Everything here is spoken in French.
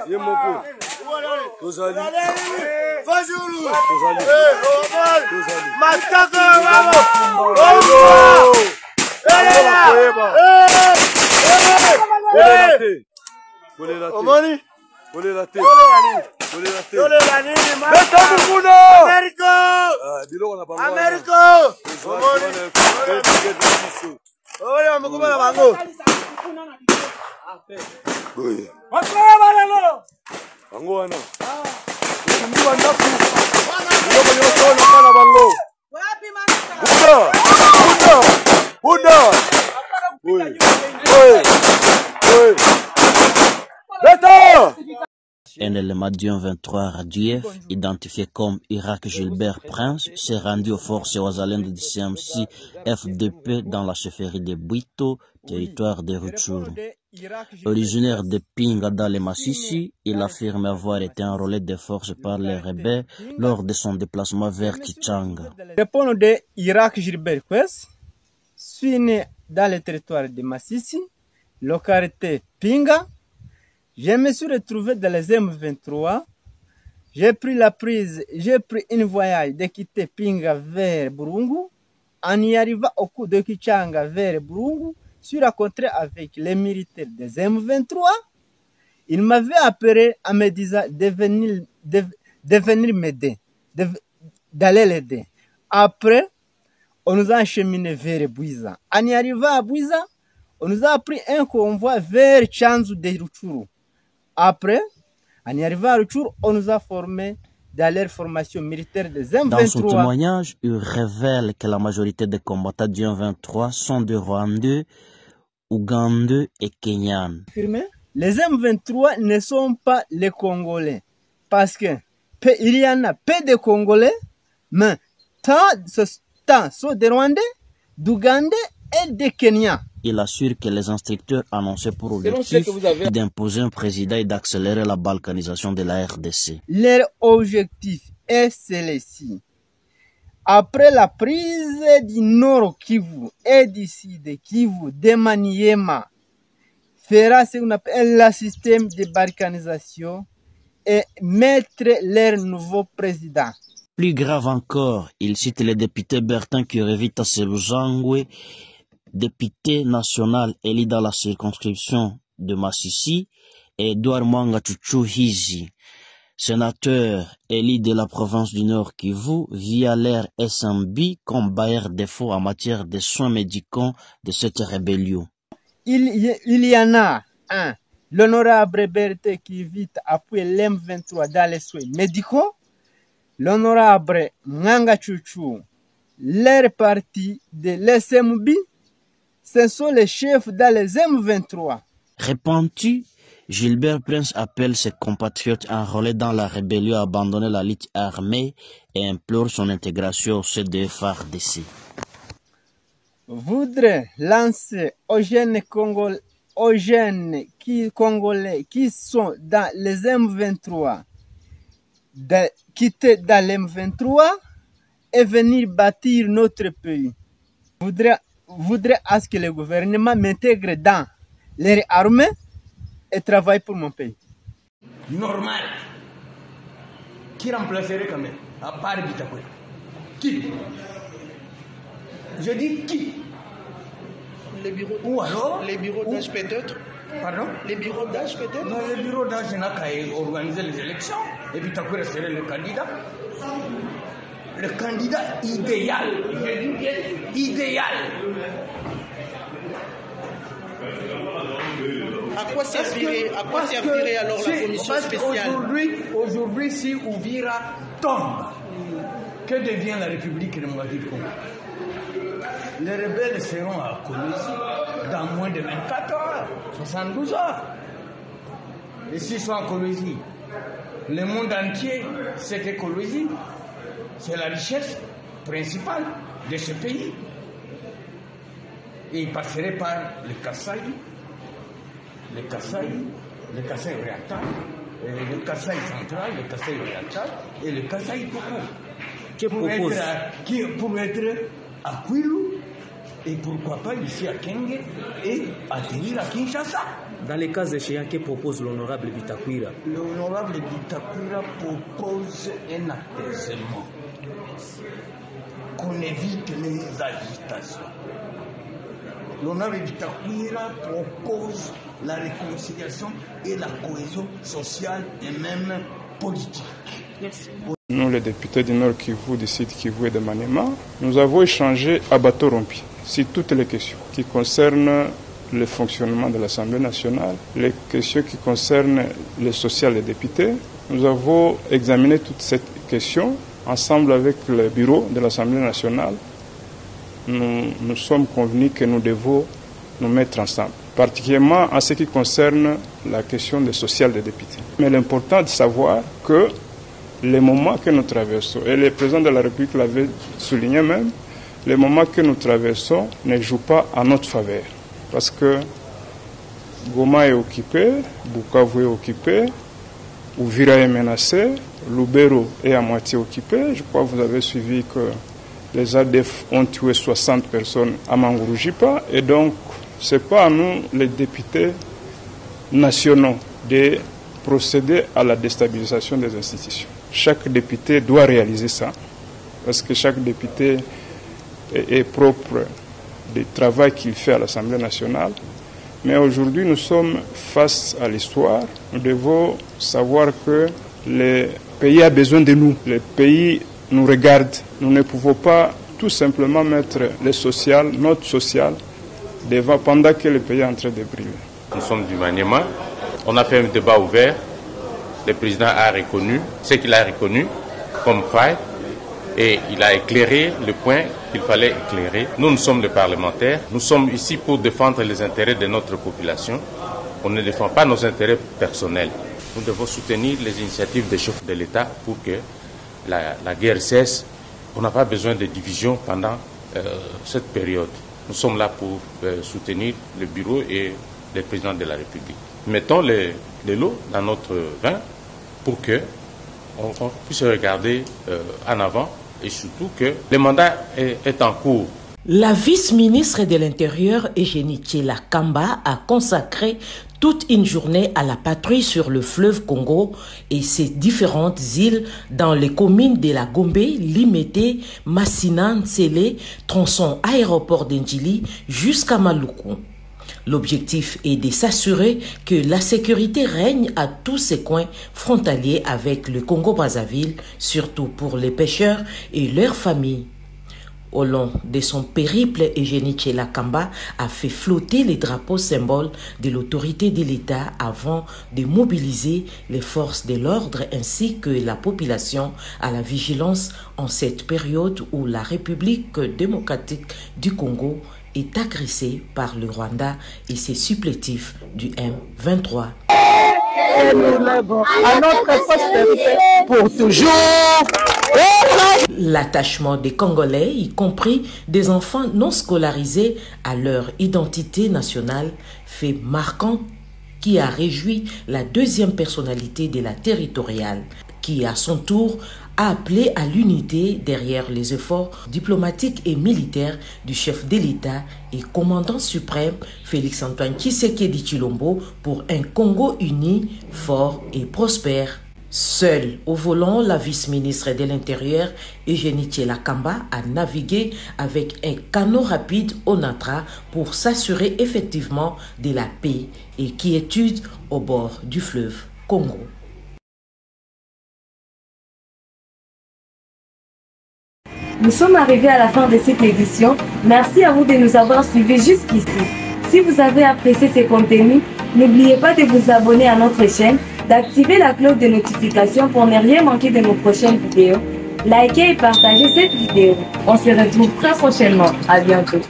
Yemoko. Tozali. Fazulu. Tozali. Tozali. Matako mama. Omoni. Bolelate. Bolelate. Bolelani. Americo. Biloko na bango. Americo. Omoni. Ole amukuma na bango. Oui. Bango wana. Ndi bandaku. Biloko nyonso lokala bango. Wapi masaka? Buda. Oui. Oui. Un élément du 23 RDF, identifié comme Irak Gilbert Prince, s'est rendu aux forces oasalendes du CMC FDP dans la chefferie de Bwito, territoire de Rutshuru. Originaire de Pinga dans les Massissi, il affirme avoir été enrôlé de force par les rebelles lors de son déplacement vers Kichanga. Répondre de Irak Gilbert Prince, suis né dans le territoire de Massissi, localité Pinga. Je me suis retrouvé dans les M23. J'ai pris une voyage de quitter Pinga vers Burungu. En y arrivant au coup de Kichanga vers Burungu, je suis rencontré avec les militaires des M23. Ils m'avaient appelé en me disant de venir m'aider, d'aller l'aider. Après, on nous a acheminé vers Bouiza. En y arrivant à Bouiza, on nous a pris un convoi vers Chanzu de Rutshuru. Après, en y arrivant à Rutshuru, on nous a formés dans leur formation militaire des M23. Dans son témoignage, il révèle que la majorité des combattants du M23 sont de Rwandais, Ougandais et Kenyans. Les M23 ne sont pas les Congolais. Parce que il y en a peu de Congolais, mais tant sont des Rwandais, d'Ougandais et des Kenyans. Il assure que les instructeurs annonçaient pour objectif d'imposer un président et d'accélérer la balkanisation de la RDC. Leur objectif est celui-ci. Après la prise du Nord Kivu et du Sud Kivu de Maniema, fera ce qu'on appelle le système de balkanisation et mettre leur nouveau président. Plus grave encore, il cite le député Bertin Kurevita Sebuzangwe, député national élu dans la circonscription de Massissi, et Edouard Mwanga Chuchu Hizi, sénateur élu de la province du Nord Kivu via l'air SMB comme bailleur de fonds en matière de soins médicaux de cette rébellion. Il y en a un, l'honorable Bertin qui vite appuie l'M23 dans les soins médicaux, l'honorable Mwanga Chuchu, leur parti de l'SMB, ce sont les chefs dans les M23. Repenti, Gilbert Prince appelle ses compatriotes enrôlés dans la rébellion à abandonner la lutte armée et implore son intégration au CDFRDC. Voudrais lancer aux jeunes Congolais qui sont dans les M23 de quitter dans les M23 et venir bâtir notre pays. Voudrais à ce que le gouvernement m'intègre dans les armées et travaille pour mon pays. Normal. Qui remplacerait quand même, à part Bitakoué? Qui? Je dis qui? Les bureaux d'âge. Ou alors? Les bureaux d'âge peut-être. Pardon? Les bureaux d'âge peut-être. Non, les bureaux d'âge n'a qu'à organiser les élections. Et Bitakoué serait le candidat. Le candidat idéal. Je dis bien idéal. À quoi servirait alors la commission spéciale? Aujourd'hui, si Ouvira tombe, que devient la République démocratique du Congo? Les rebelles seront à Kolwezi dans moins de 24 heures, 72 heures. Et s'ils sont à Kolwezi, le monde entier sait que Kolwezi, c'est la richesse principale de ce pays. Et il passerait par le Kasaï, le Kasaï oriental, le Kasaï central, le Kasaï oriental et le Kasaï Koko. Pour être à Kwilu et pourquoi pas ici à Kenge et atterrir à Kinshasa. Dans les cas échéants, que propose l'honorable Bitakwira? L'honorable Bitakwira propose un apaisement, qu'on évite les agitations. L'honorable Bitakwira propose la réconciliation et la cohésion sociale et même politique. Nous, les députés du Nord Kivu, du Sud Kivu et de Maniema, nous avons échangé à bateau rompu sur toutes les questions qui concernent le fonctionnement de l'Assemblée nationale, les questions qui concernent le social des députés. Nous avons examiné toutes ces questions ensemble avec le bureau de l'Assemblée nationale. Nous sommes convenus que nous devons nous mettre ensemble, particulièrement en ce qui concerne la question du social des députés. Mais l'important est de savoir que les moments que nous traversons, et le président de la République l'avait souligné même, les moments que nous traversons ne jouent pas en notre faveur. Parce que Goma est occupé, Bukavu est occupé, Uvira est menacé, Lubero est à moitié occupé. Je crois que vous avez suivi que les ADF ont tué 60 personnes à Mangurujipa. Et donc, ce n'est pas à nous, les députés nationaux, de procéder à la déstabilisation des institutions. Chaque député doit réaliser ça, parce que chaque député est propre du travail qu'il fait à l'Assemblée nationale. Mais aujourd'hui, nous sommes face à l'histoire. Nous devons savoir que le pays a besoin de nous. Le pays nous regarde. Nous ne pouvons pas tout simplement mettre le social, notre social, devant pendant que le pays est en train de brûler. Nous sommes du Maniema. On a fait un débat ouvert. Le président a reconnu ce qu'il a reconnu comme faille et il a éclairé le point qu'il fallait éclairer. Nous sommes les parlementaires. Nous sommes ici pour défendre les intérêts de notre population. On ne défend pas nos intérêts personnels. Nous devons soutenir les initiatives des chefs de l'État pour que la guerre cesse. On n'a pas besoin de division pendant cette période. Nous sommes là pour soutenir le bureau et le président de la République. Mettons de l'eau dans notre vin pour que on puisse regarder en avant et surtout que le mandat est en cours. La vice-ministre de l'Intérieur, Eugénie Tchela Kamba, a consacré toute une journée à la patrouille sur le fleuve Congo et ses différentes îles dans les communes de la Gombe, Limete, Massina, Ntsele, tronçon aéroport d'Ndjili jusqu'à Maluku. L'objectif est de s'assurer que la sécurité règne à tous ces coins frontaliers avec le Congo-Brazzaville, surtout pour les pêcheurs et leurs familles. Au long de son périple, Eugénie Tchela Kamba a fait flotter les drapeaux symboles de l'autorité de l'État avant de mobiliser les forces de l'ordre ainsi que la population à la vigilance en cette période où la République démocratique du Congo est agressée par le Rwanda et ses supplétifs du M23. Et nous lèvons à notre postérité pour toujours. L'attachement des Congolais, y compris des enfants non scolarisés à leur identité nationale, fait marquant qui a réjoui la deuxième personnalité de la territoriale, qui à son tour a appelé à l'unité derrière les efforts diplomatiques et militaires du chef de l'État et commandant suprême Félix-Antoine Tshisekedi Tshilombo pour un Congo uni, fort et prospère. Seule au volant, la vice-ministre de l'Intérieur, Eugénie Tchela Kamba, a navigué avec un canot rapide au Natra pour s'assurer effectivement de la paix et quiétude au bord du fleuve Congo. Nous sommes arrivés à la fin de cette édition. Merci à vous de nous avoir suivis jusqu'ici. Si vous avez apprécié ces contenus, n'oubliez pas de vous abonner à notre chaîne, d'activer la cloche de notification pour ne rien manquer de nos prochaines vidéos. Likez et partagez cette vidéo. On se retrouve très prochainement. À bientôt.